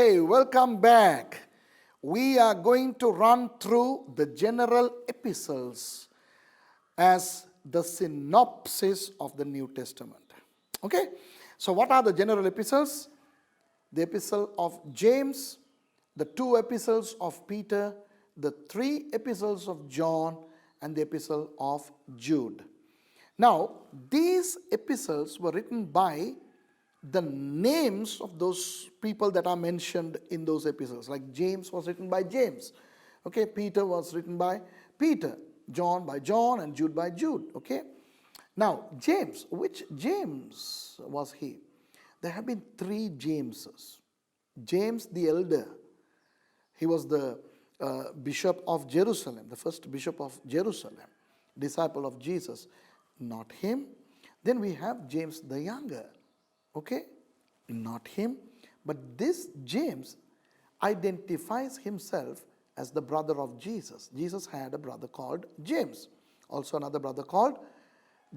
Okay, welcome back. We are going to run through the general epistles as the synopsis of the New Testament. Okay, so what are the general epistles? The Epistle of James, the 2 epistles of Peter, the 3 epistles of John, and the Epistle of Jude. Now, these epistles were written by the names of those people that are mentioned in those epistles. Like James was written by James. Okay, Peter was written by Peter, John by John, and Jude by Jude. Okay. Now, James, which James was he? There have been 3 Jameses. James the elder, he was the bishop of Jerusalem, the first bishop of Jerusalem, disciple of Jesus. Not him. Then we have James the younger. Okay, not him. But this James identifies himself as the brother of Jesus. Jesus had a brother called James, also another brother called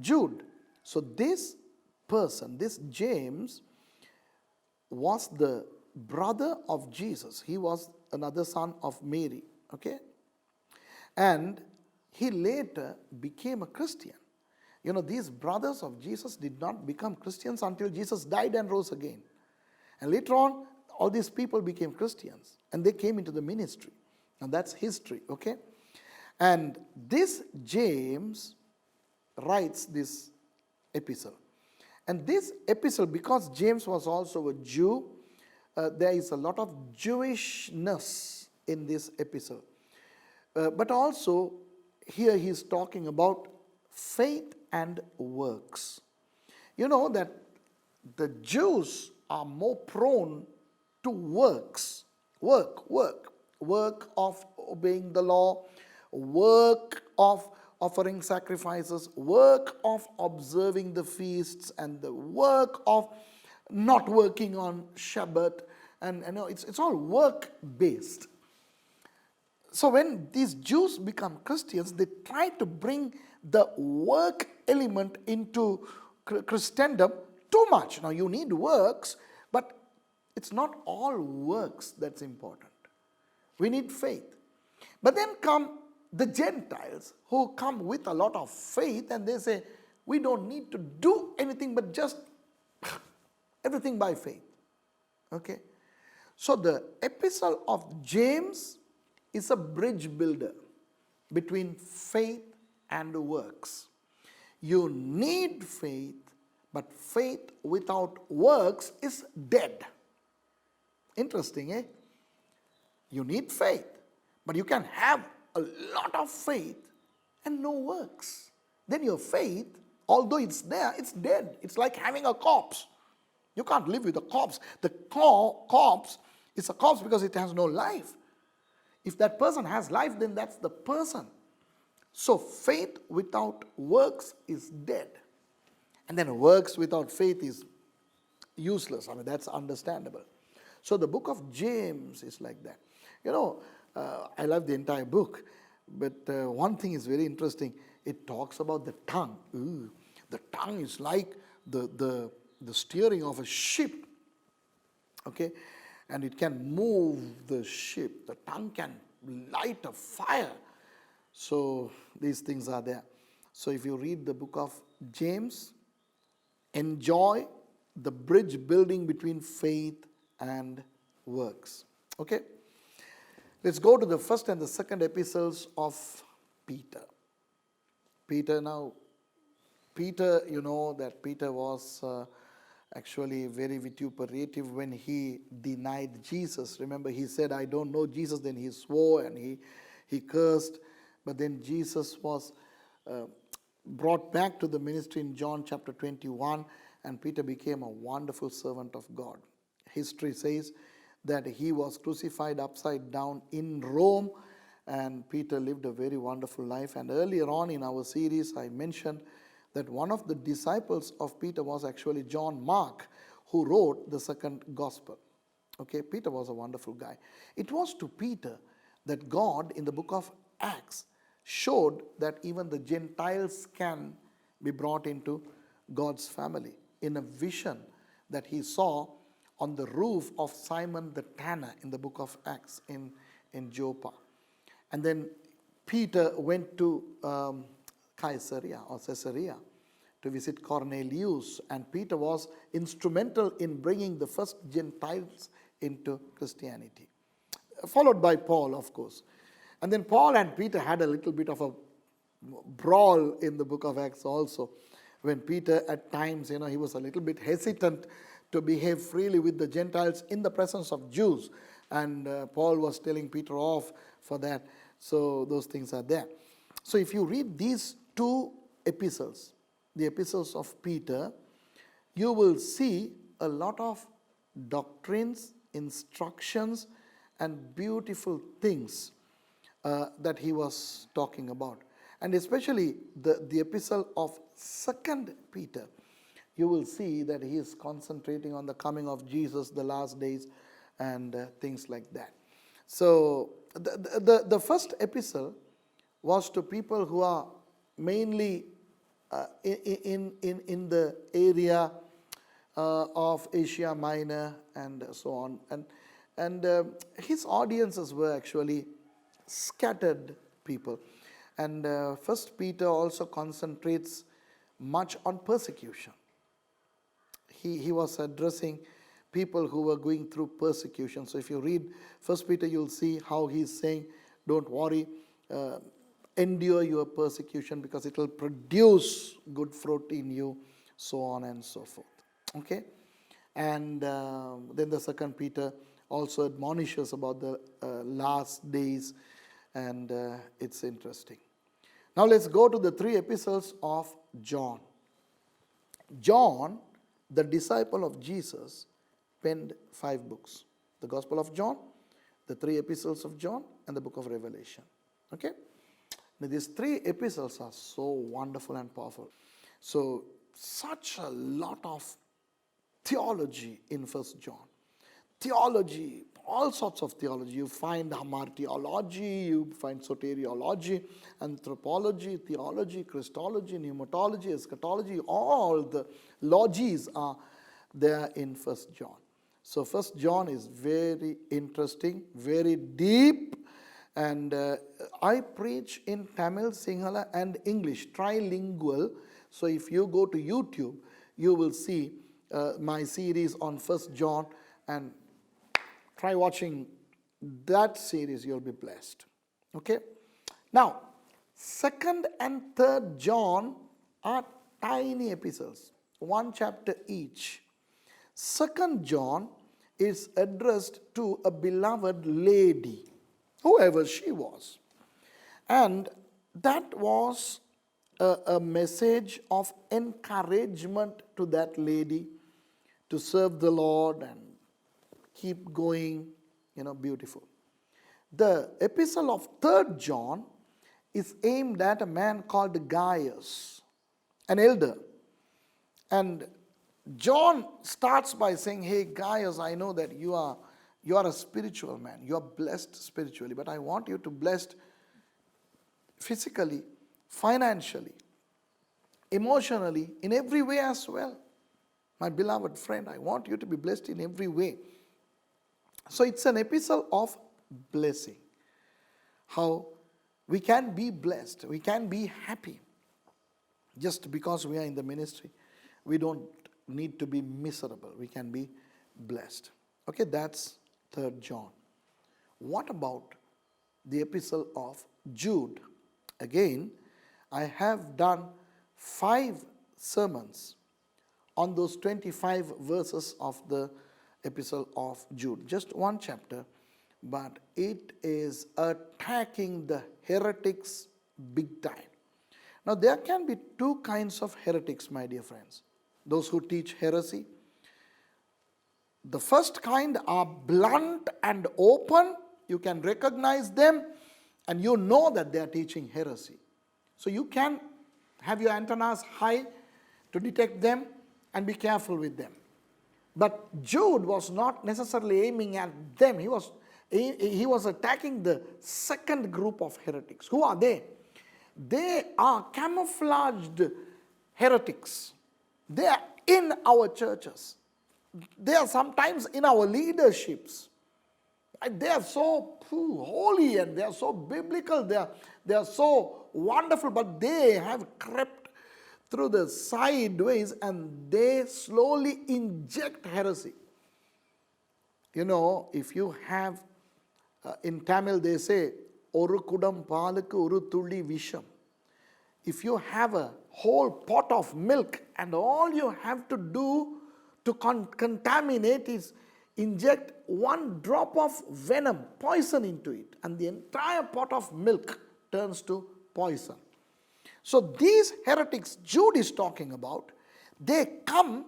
Jude. So this person, this James, was the brother of Jesus. He was another son of Mary. Okay, and he later became a Christian. You know, these brothers of Jesus did not become Christians until Jesus died and rose again. And later on, all these people became Christians and they came into the ministry. And that's history, okay? And this James writes this epistle. And this epistle, because James was also a Jew, there is a lot of Jewishness in this epistle. But also, here he is talking about faith and works. You know that the Jews are more prone to works. Work of obeying the law, work of offering sacrifices, work of observing the feasts, and the work of not working on Shabbat. And you know, it's all work based. So when these Jews become Christians, they try to bring the work element into Christendom too much. Now you need works, but it's not all works that's important. We need faith. But then come the Gentiles who come with a lot of faith and they say, we don't need to do anything but just everything by faith. Okay? So the epistle of James is a bridge builder between faith and works. You need faith, but faith without works is dead. Interesting, eh? You need faith, but you can have a lot of faith and no works. Then your faith, although it's there, it's dead. It's like having a corpse. You can't live with a corpse. The corpse is a corpse because it has no life. If that person has life, then that's the person. So faith without works is dead. And then works without faith is useless. I mean, that's understandable. So the book of James is like that. You know, I love the entire book, but one thing is very interesting. It talks about the tongue. The tongue is like the steering of a ship. Okay? And it can move the ship. The tongue can light a fire. So these things are there. So if you read the book of James, enjoy the bridge building between faith and works. Okay? Let's go to the first and the second epistles of Peter. Peter, you know that Peter was actually very vituperative when he denied Jesus. Remember, he said, I don't know Jesus. Then he swore and he cursed. But then Jesus was brought back to the ministry in John chapter 21, and Peter became a wonderful servant of God. History says that he was crucified upside down in Rome, and Peter lived a very wonderful life. And earlier on in our series, I mentioned that one of the disciples of Peter was actually John Mark, who wrote the second gospel. Okay, Peter was a wonderful guy. It was to Peter that God in the book of Acts showed that even the Gentiles can be brought into God's family in a vision that he saw on the roof of Simon the tanner in the book of Acts in Joppa. And then Peter went to Caesarea to visit Cornelius, and Peter was instrumental in bringing the first Gentiles into Christianity, followed by Paul, of course. And then Paul and Peter had a little bit of a brawl in the book of Acts also, when Peter at times, he was a little bit hesitant to behave freely with the Gentiles in the presence of Jews, and Paul was telling Peter off for that. So those things are there. So if you read these two epistles, the epistles of Peter, you will see a lot of doctrines, instructions, and beautiful things that he was talking about. And especially the epistle of 2 Peter, you will see that he is concentrating on the coming of Jesus, the last days, and things like that. So the first epistle was to people who are mainly in the area of Asia Minor and so on. And his audiences were actually scattered people. And First Peter also concentrates much on persecution. He was addressing people who were going through persecution. So if you read First Peter, you'll see how he's saying, don't worry, endure your persecution because it will produce good fruit in you, so on and so forth. Okay? And then the 2 Peter also admonishes about the last days, and it's interesting. Now let's go to the 3 epistles of John. John, the disciple of Jesus, penned 5 books. The Gospel of John, the 3 epistles of John, and the book of Revelation. Okay? Now these 3 epistles are so wonderful and powerful. So such a lot of theology in 1 John. Theology, all sorts of theology. You find hamartiology, you find soteriology, anthropology, theology, Christology, pneumatology, eschatology, all the logies are there in 1 John. So 1 John is very interesting, very deep, and I preach in Tamil, Sinhala and English, trilingual. So if you go to YouTube, you will see my series on 1 John, and try watching that series, you'll be blessed. Okay? Now, 2nd and 3rd John are tiny epistles, 1 chapter each. 2nd John is addressed to a beloved lady, whoever she was. And that was a message of encouragement to that lady to serve the Lord and keep going, beautiful. The epistle of 3rd John is aimed at a man called Gaius, an elder. And John starts by saying, hey Gaius, I know that you are a spiritual man. You are blessed spiritually, but I want you to be blessed physically, financially, emotionally, in every way as well. My beloved friend, I want you to be blessed in every way. So it's an epistle of blessing. How we can be blessed, we can be happy. Just because we are in the ministry, we don't need to be miserable. We can be blessed. Okay, that's 3rd John. What about the epistle of Jude? Again, I have done 5 sermons on those 25 verses of the Epistle of Jude. Just 1 chapter, but it is attacking the heretics big time. Now there can be 2 kinds of heretics, my dear friends. Those who teach heresy. The first kind are blunt and open. You can recognize them and you know that they are teaching heresy. So you can have your antennas high to detect them and be careful with them. But Jude was not necessarily aiming at them. He was attacking the second group of heretics. Who are they? They are camouflaged heretics. They are in our churches. They are sometimes in our leaderships. They are so holy and they are so biblical. They are so wonderful, but they have crept through the sideways and they slowly inject heresy. You know, if you have, in Tamil they say, Oru kudam palukku oru tulli visham. If you have a whole pot of milk and all you have to do to contaminate is inject one drop of venom, poison into it, and the entire pot of milk turns to poison. So these heretics Jude is talking about, they come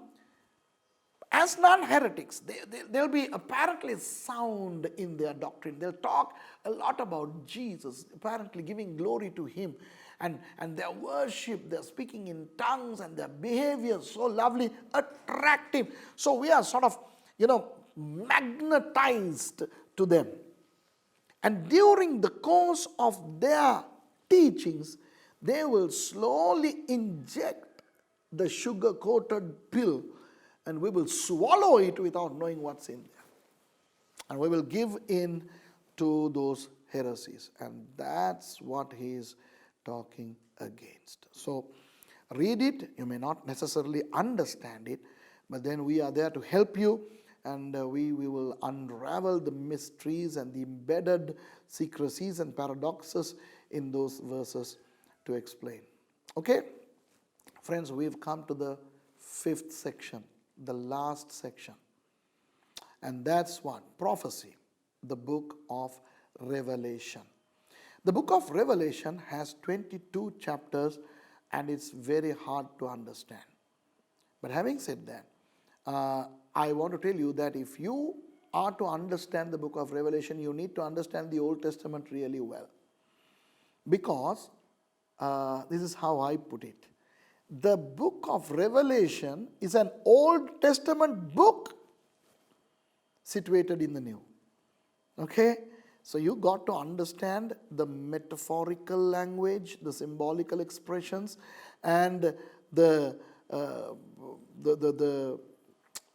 as non-heretics. They'll be apparently sound in their doctrine. They'll talk a lot about Jesus, apparently giving glory to Him. And their worship, their speaking in tongues, and their behavior so lovely, attractive. So we are sort of, magnetized to them. And during the course of their teachings, they will slowly inject the sugar-coated pill, and we will swallow it without knowing what's in there. And we will give in to those heresies. And that's what he is talking against. So read it. You may not necessarily understand it, but then we are there to help you, and we will unravel the mysteries and the embedded secrecies and paradoxes in those verses to explain. Okay? Friends, we've come to the 5th section, the last section. And that's what? Prophecy, the book of Revelation. The book of Revelation has 22 chapters and it's very hard to understand. But having said that, I want to tell you that if you are to understand the book of Revelation, you need to understand the Old Testament really well. Because, this is how I put it, the book of Revelation is an Old Testament book situated in the New. Okay? So you got to understand the metaphorical language, the symbolical expressions, and the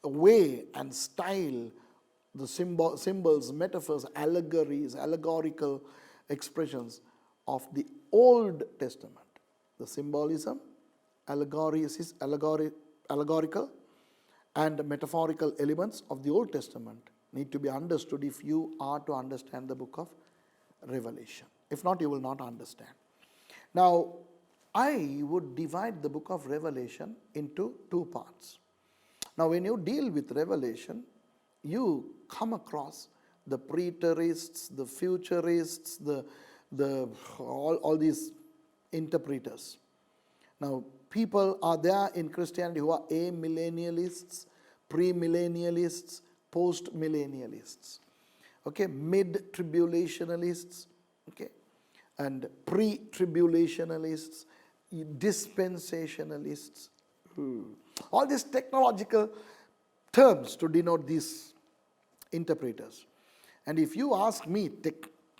way and style, the symbols, metaphors, allegories, allegorical expressions of the Old Testament. The symbolism, allegorical and metaphorical elements of the Old Testament need to be understood if you are to understand the book of Revelation. If not, you will not understand. Now, I would divide the book of Revelation into 2 parts. Now, when you deal with Revelation, you come across the preterists, the futurists, all these interpreters. Now, people are there in Christianity who are amillennialists, premillennialists, post-millennialists, okay, mid-tribulationalists, okay, and pre-tribulationalists, dispensationalists, all these technological terms to denote these interpreters. And if you ask me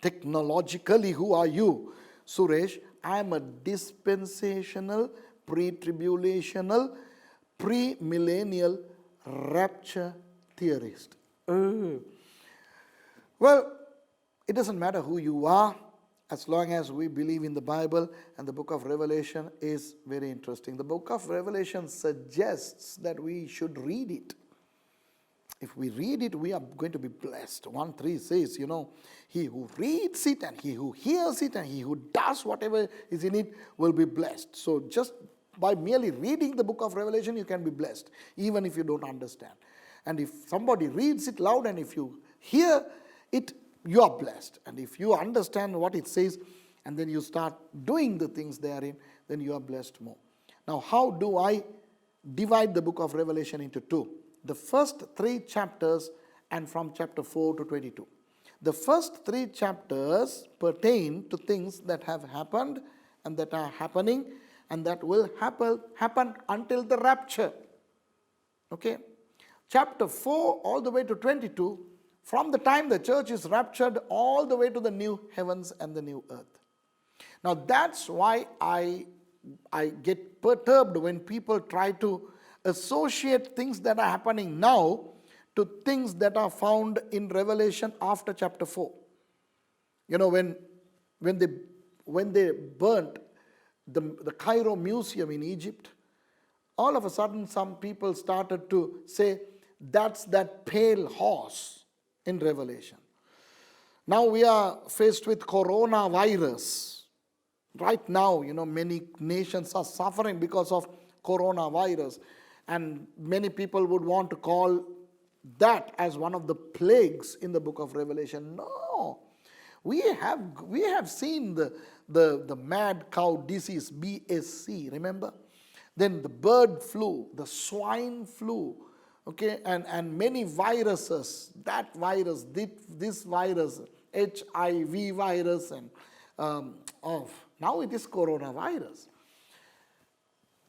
technologically, who are you, Suresh? I am a dispensational, pre-tribulational, pre-millennial rapture theorist. Well, it doesn't matter who you are, as long as we believe in the Bible, and the book of Revelation is very interesting. The book of Revelation suggests that we should read it. If we read it, we are going to be blessed. 1:3 says, he who reads it and he who hears it and he who does whatever is in it will be blessed. So just by merely reading the book of Revelation, you can be blessed, even if you don't understand. And if somebody reads it loud and if you hear it, you are blessed. And if you understand what it says and then you start doing the things therein, then you are blessed more. Now, how do I divide the book of Revelation into 2? The first 3 chapters and from chapter 4 to 22. The first 3 chapters pertain to things that have happened and that are happening and that will happen until the rapture. Okay? Chapter 4 all the way to 22, from the time the church is raptured all the way to the new heavens and the new earth. Now that's why I get perturbed when people try to associate things that are happening now to things that are found in Revelation after chapter 4. You know, when they burnt the Cairo Museum in Egypt, all of a sudden some people started to say, that's that pale horse in Revelation. Now we are faced with coronavirus. Right now, many nations are suffering because of coronavirus. And many people would want to call that as one of the plagues in the book of Revelation. No. We have seen the mad cow disease, BSC, remember? Then the bird flu, the swine flu, okay, and many viruses, that virus, this virus, HIV virus, and now it is coronavirus.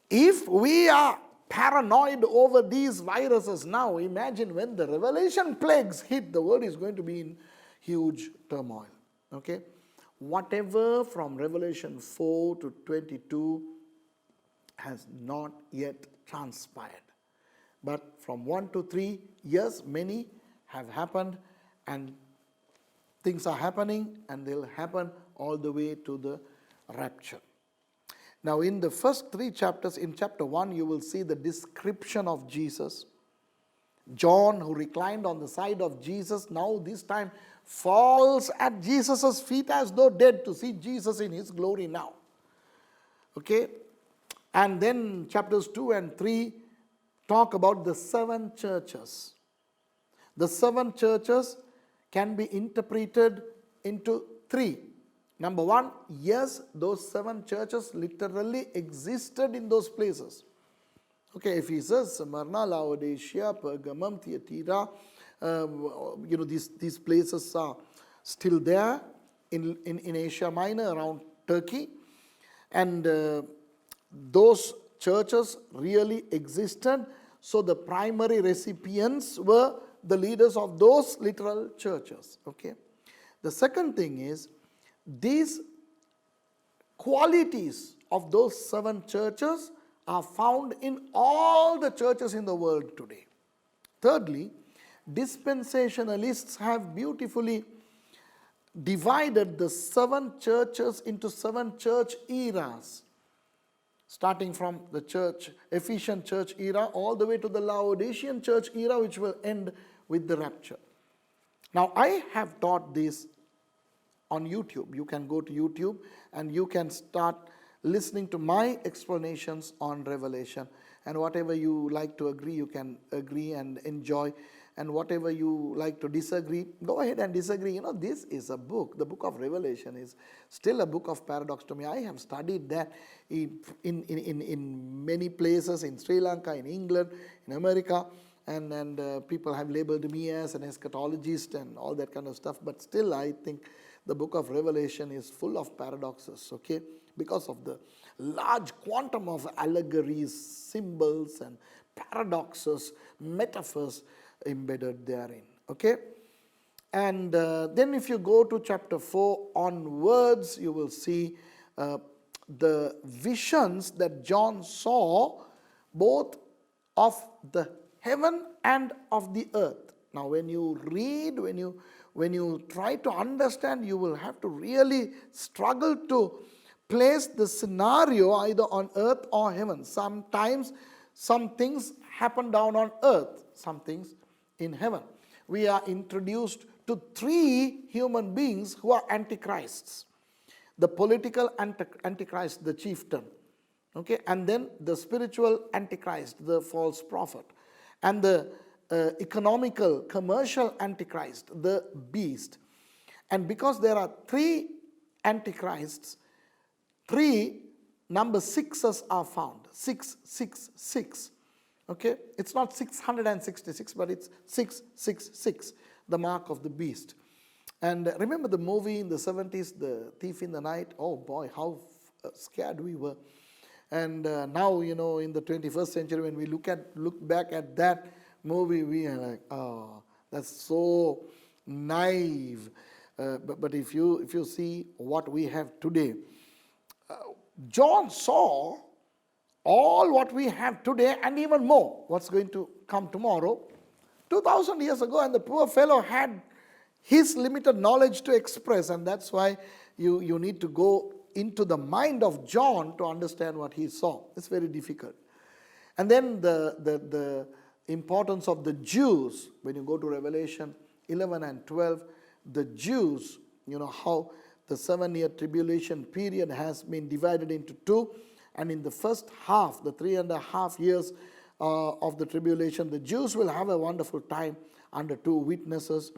If we are paranoid over these viruses now, imagine when the Revelation plagues hit, the world is going to be in huge turmoil. Okay? Whatever from Revelation 4 to 22 has not yet transpired. But from 1 to 3 years, many have happened, and things are happening, and they'll happen all the way to the rapture. Now, in the first 3 chapters, in chapter 1, you will see the description of Jesus. John, who reclined on the side of Jesus, now this time falls at Jesus' feet as though dead to see Jesus in his glory now. Okay? And then chapters 2 and 3 talk about the 7 churches. The 7 churches can be interpreted into 3. Number 1, yes, those 7 churches literally existed in those places. Okay, Ephesus, Smyrna, Laodicea, Pergamum, Thyatira, these places are still there in Asia Minor, around Turkey. And those churches really existed. So the primary recipients were the leaders of those literal churches. Okay. The second thing is, these qualities of those 7 churches are found in all the churches in the world today. Thirdly, dispensationalists have beautifully divided the 7 churches into 7 church eras, starting from the Ephesian church era all the way to the Laodicean church era, which will end with the rapture. Now, I have taught this on YouTube. You can go to YouTube and you can start listening to my explanations on Revelation. And whatever you like to agree, you can agree and enjoy. And whatever you like to disagree, go ahead and disagree. This is a book. The book of Revelation is still a book of paradox to me. I have studied that in many places, in Sri Lanka, in England, in America. And people have labeled me as an eschatologist and all that kind of stuff. But still, I think the book of Revelation is full of paradoxes, okay? Because of the large quantum of allegories, symbols, and paradoxes, metaphors embedded therein, okay? And then if you go to chapter 4 onwards, you will see the visions that John saw, both of the heaven and of the earth. Now, when you read, when you try to understand, you will have to really struggle to place the scenario either on earth or heaven. Sometimes some things happen down on earth, some things in heaven. We are introduced to 3 human beings who are antichrists. The political antichrist, the chieftain, okay, and then the spiritual antichrist, the false prophet, and the economical, commercial antichrist, the beast. And because there are 3 antichrists, 3 number 6s are found. 666. Okay? It's not 666, but it's 666, the mark of the beast. And remember the movie in the 70s, The Thief in the Night? Oh boy, how scared we were. And now, in the 21st century, when we look back at that movie, we are like, oh, that's so naive. But if you see what we have today, John saw all what we have today and even more, what's going to come tomorrow, 2000 years ago, and the poor fellow had his limited knowledge to express, and that's why you need to go into the mind of John to understand what he saw. It's very difficult. And then the importance of the Jews, when you go to Revelation 11 and 12, the Jews, how the 7-year tribulation period has been divided into two, and in the first half, the 3.5 years of the tribulation, the Jews will have a wonderful time under two witnesses,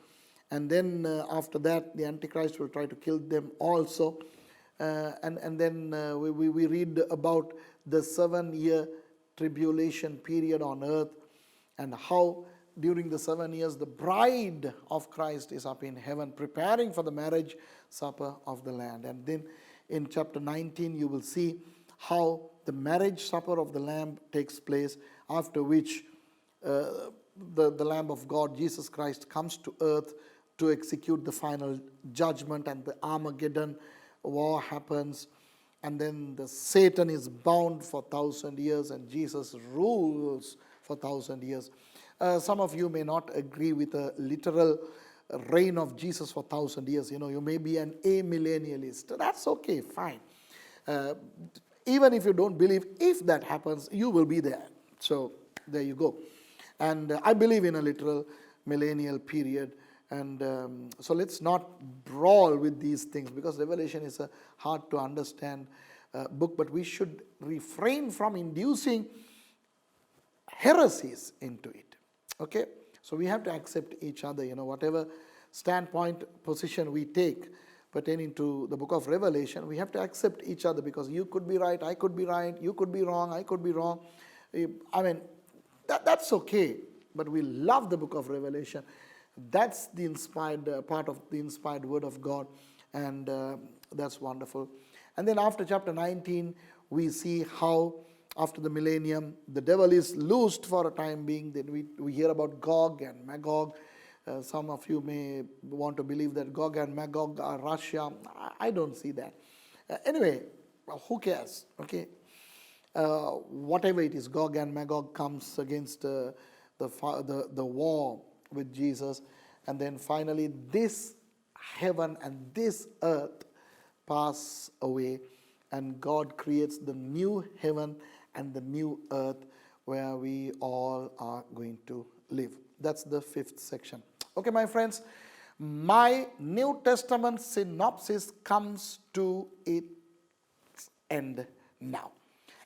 and then after that, the Antichrist will try to kill them also. And then we read about the 7-year tribulation period on earth, and how during the 7 years the bride of Christ is up in heaven preparing for the marriage supper of the Lamb. And then in chapter 19 you will see how the marriage supper of the Lamb takes place, after which the Lamb of God, Jesus Christ, comes to earth to execute the final judgment, and the Armageddon war happens, and then Satan is bound for 1,000 years, and Jesus rules for 1,000 years. Some of you may not agree with a literal reign of Jesus for 1,000 years. You may be an amillennialist. That's okay, fine. Even if you don't believe, if that happens, you will be there. So there you go. And I believe in a literal millennial period. And so let's not brawl with these things, because Revelation is a hard to understand book, but we should refrain from inducing heresies into it. Okay? So we have to accept each other, whatever standpoint, position we take pertaining to the book of Revelation, we have to accept each other, because you could be right, I could be right, you could be wrong, I could be wrong. I mean, that's okay, but we love the book of Revelation. That's the inspired part of the inspired word of God, and that's wonderful. And then after chapter 19, we see how after the millennium, the devil is loosed for a time being. Then we hear about Gog and Magog. Some of you may want to believe that Gog and Magog are Russia. I don't see that. Anyway, who cares? Okay, whatever it is, Gog and Magog comes against the war with Jesus, and then finally this heaven and this earth pass away, and God creates the new heaven and the new earth where we all are going to live. That's the 5th section. Okay, my friends, my New Testament synopsis comes to its end now.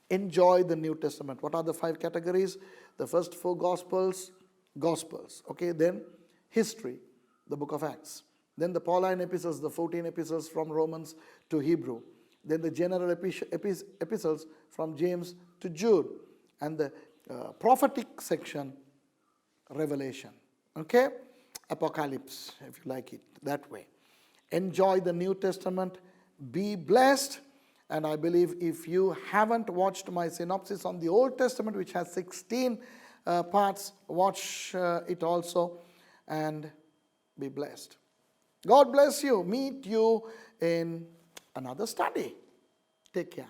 Enjoy the New Testament. What are the 5 categories? The first 4 Gospels. Okay, then history, the book of Acts. Then the Pauline epistles, the 14 epistles from Romans to Hebrew. Then the general epistles from James to Jude. And the prophetic section, Revelation. Okay? Apocalypse, if you like it that way. Enjoy the New Testament. Be blessed. And I believe if you haven't watched my synopsis on the Old Testament, which has 16 parts, watch it also and be blessed. God bless you. Meet you in another study. Take care.